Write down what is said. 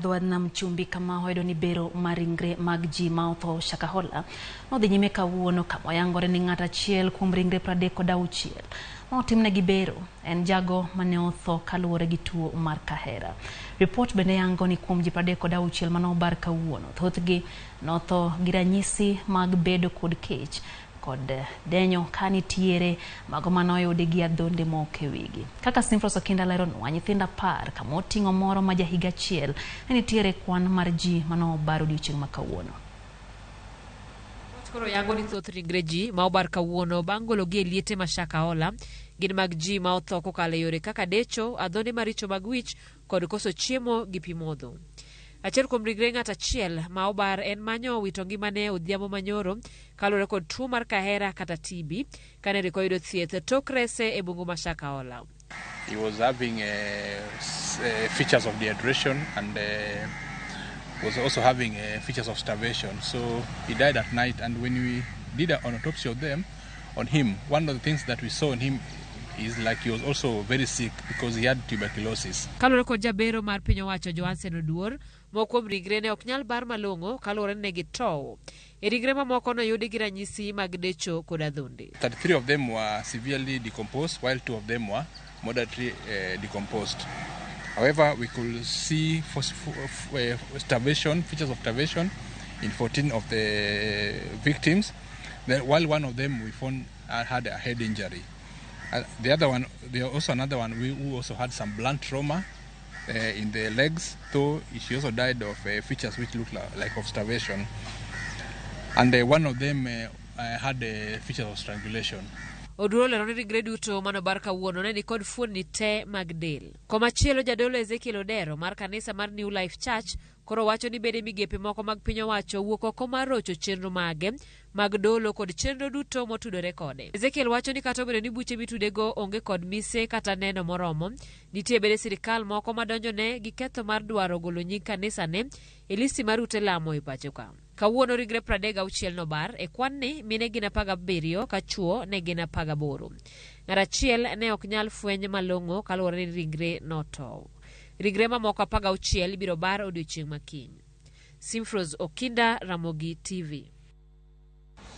dho nam chumbi kama hoydo ni bero mar ringre mag ji ma otho Shakahola nodhi nyime kawuono kama oyangore ni ng'at achiel kuom ringre 36 ma otimnegi bero en jago mane otho kaluwore gi tuo mar kahera. Report bende yango ni kuom ji 36 mane obar kawuono, thothgi notho gi ranyisi mag bedo kod kech kod denyo kanitiere mago manoyudi gi adhonde moko e wigi. Kaka Simfros Okinda leronwa, nyithindo 10 kama oting'o moro ma jahiga achiel nitiere kwan mar ji manobar odiochieng' ma kawuono. Koro yango ni thoth ringre ji ma obar kawuono bang' gologi e liete ma Shakahola gin mag ji ma otho kokalo e yore kaka decho, adhonde maricho mag wich kod koso chiemo gi pi modho. Achiel kuom ringre ng'at achiel ma obar en manyo wito ngimane odhiambo manyoro kaluwore kod tuo mar kahera kata TB kane riko yudo thieth tok rese e bungu ma Shakahola. He was having features of dehydration and was also having features of starvation. So he died at night, and when we did an autopsy on him, one of the things that we saw in him is like he was also very sick because he had tuberculosis. Kalore kod jabero mar piny owacho Johansen Oduor, moko kuom ringre ne ok nyal bar malong'o kalore ne gitow. E ringre mamoko noyudi gi ranyisi mag decho kod adhonde. 33 of them were severely decomposed, while 2 of them were moderately decomposed. However, we could see starvation, features of starvation in 14 of the victims, while one of them we found had a head injury. The other one, there was also another one who also had some blunt trauma in the legs, though she also died of features which looked like of starvation. And one of them had features of strangulation. Oduor lero ni ringre duto manobar kawuono ne nikod fuondni te mag del. Komachielo jadolo Ezekiel Odero mar kanisa mar New Life Church koro wacho ni bede migepe moko mag piny owacho wuok oko mar rocho chenro mage mag dolo kod chenro duto motudore kode. Ezekiel wacho ni kata obedo ni buche mitudego onge kod mise kata neno moromo, nitie bede sirikal moko madonjone gi ketho mar dwaro golo nying kanisa ne e listi mar ute lamo e pacho ka. Kawuono ringre 36 nobar e kwan ni mine gin 17 ka chuo ne gin 18. Ng'at achiel ne ok nyal fweny malong'o kaluwore ni ringre notow. Ringre mamoko 16 biro bar odiochieng' makiny. Simfros Okinda, Ramogi TV.